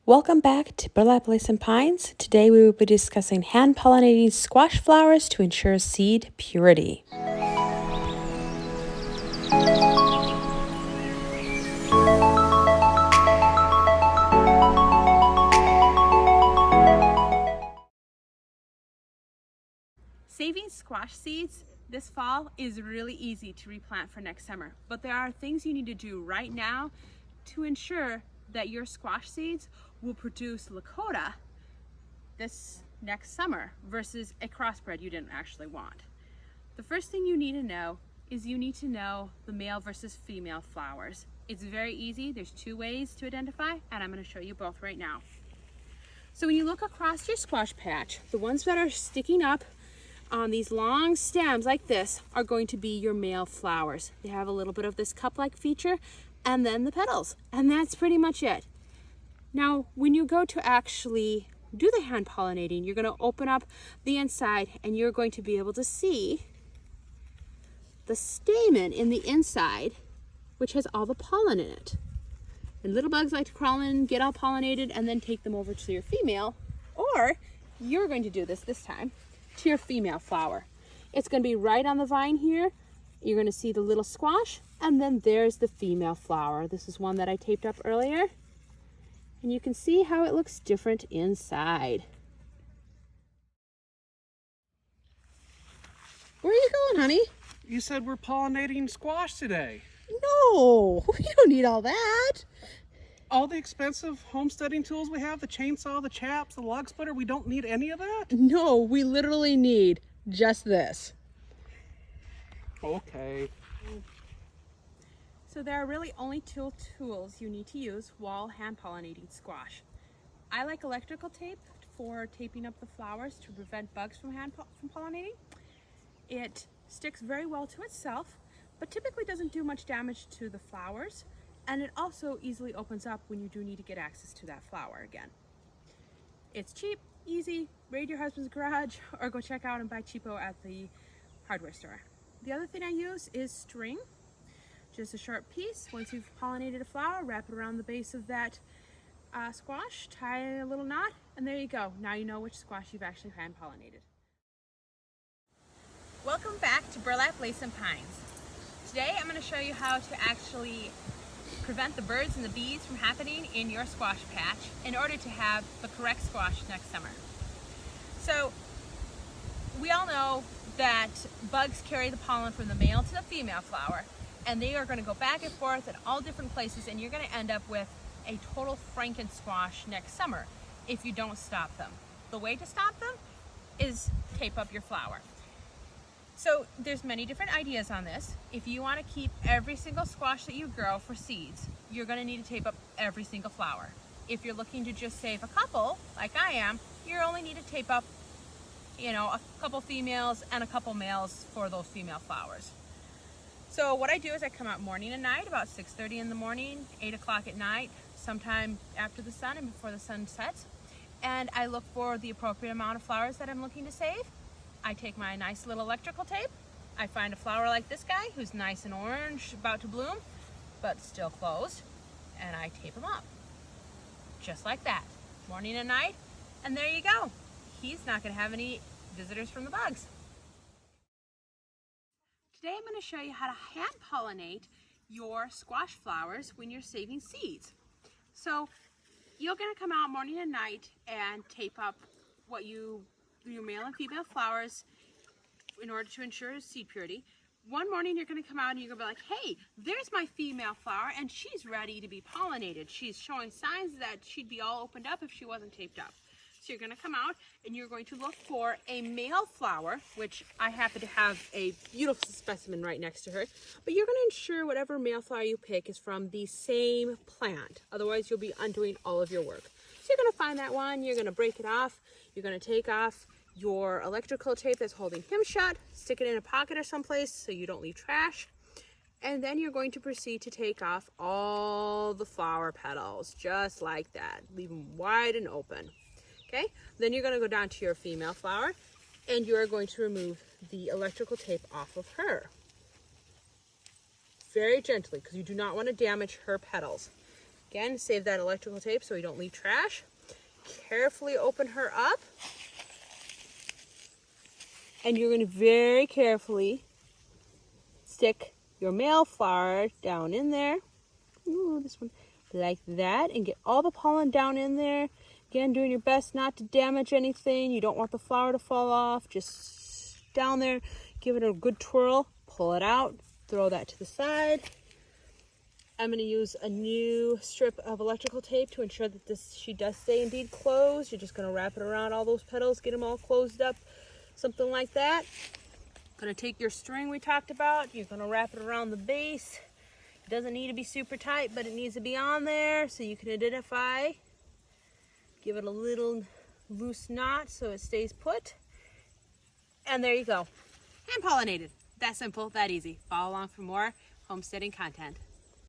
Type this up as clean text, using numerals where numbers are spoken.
Welcome back to Burlap, Lace, and Pines. Today we will be discussing hand pollinating squash flowers to ensure seed purity. Saving squash seeds this fall is really easy to replant for next summer, but there are things you need to do right now to ensure that your squash seeds will produce Lakota this next summer versus a crossbred you didn't actually want. The first thing you need to know is you need to know the male versus female flowers. It's very easy. There's two ways to identify, and I'm going to show you both right now. So when you look across your squash patch, the ones that are sticking up on these long stems like this are going to be your male flowers. They have a little bit of this cup-like feature and then the petals, and that's pretty much it. Now, when you go to actually do the hand pollinating, you're going to open up the inside and you're going to be able to see the stamen in the inside, which has all the pollen in it. And little bugs like to crawl in, get all pollinated, and then take them over to your female, or you're going to do this time to your female flower. It's going to be right on the vine here. You're going to see the little squash, and then there's the female flower. This is one that I taped up earlier, and you can see how it looks different inside. Where are you going, honey? You said we're pollinating squash today. No, we don't need all that. All the expensive homesteading tools we have, the chainsaw, the chaps, the log splitter, we don't need any of that? No, we literally need just this. Okay. So there are really only two tools you need to use while hand pollinating squash. I like electrical tape for taping up the flowers to prevent bugs from pollinating. It sticks very well to itself, but typically doesn't do much damage to the flowers, and it also easily opens up when you do need to get access to that flower again. It's cheap, easy, raid your husband's garage, or go check out and buy cheapo at the hardware store. The other thing I use is string. Just a sharp piece. Once you've pollinated a flower, wrap it around the base of that squash, tie a little knot, and there you go. Now you know which squash you've actually hand pollinated. Welcome back to Burlap, Lace, and Pines. Today I'm going to show you how to actually prevent the birds and the bees from happening in your squash patch in order to have the correct squash next summer. So we all know that bugs carry the pollen from the male to the female flower, and they are going to go back and forth in all different places, and you're going to end up with a total Franken-squash next summer if you don't stop them. The way to stop them is tape up your flower. So there's many different ideas on this. If you want to keep every single squash that you grow for seeds, you're going to need to tape up every single flower. If you're looking to just save a couple, like I am, you only need to tape up, a couple females and a couple males for those female flowers. So what I do is I come out morning and night, about 6:30 in the morning, 8 o'clock at night, sometime after the sun and before the sun sets, and I look for the appropriate amount of flowers that I'm looking to save. I take my nice little electrical tape. I find a flower like this guy who's nice and orange, about to bloom, but still closed, and I tape him up. Just like that, morning and night, and there you go. He's not going to have any visitors from the bugs. Today I'm going to show you how to hand pollinate your squash flowers when you're saving seeds. So you're going to come out morning and night and tape up your male and female flowers in order to ensure seed purity. One morning you're going to come out and you're going to be like, hey, there's my female flower and she's ready to be pollinated. She's showing signs that she'd be all opened up if she wasn't taped up. So you're going to come out and you're going to look for a male flower, which I happen to have a beautiful specimen right next to her, but you're going to ensure whatever male flower you pick is from the same plant. Otherwise you'll be undoing all of your work. So you're going to find that one, you're going to break it off, you're going to take off your electrical tape that's holding him shut, stick it in a pocket or someplace so you don't leave trash, and then you're going to proceed to take off all the flower petals, just like that. Leave them wide and open. Okay, then you're going to go down to your female flower and you're going to remove the electrical tape off of her. Very gently, because you do not want to damage her petals. Again, save that electrical tape so we don't leave trash. Carefully open her up. And you're going to very carefully stick your male flower down in there. Ooh, this one. Like that. And get all the pollen down in there. Again, doing your best not to damage anything. You don't want the flower to fall off. Just down there. Give it a good twirl. Pull it out. Throw that to the side. I'm going to use a new strip of electrical tape to ensure that she does stay indeed closed. You're just going to wrap it around all those petals, get them all closed up, something like that. Going to take your string we talked about. You're going to wrap it around the base. It doesn't need to be super tight, but it needs to be on there so you can identify. Give it a little loose knot so it stays put. And there you go. Hand pollinated. That simple, that easy. Follow along for more homesteading content.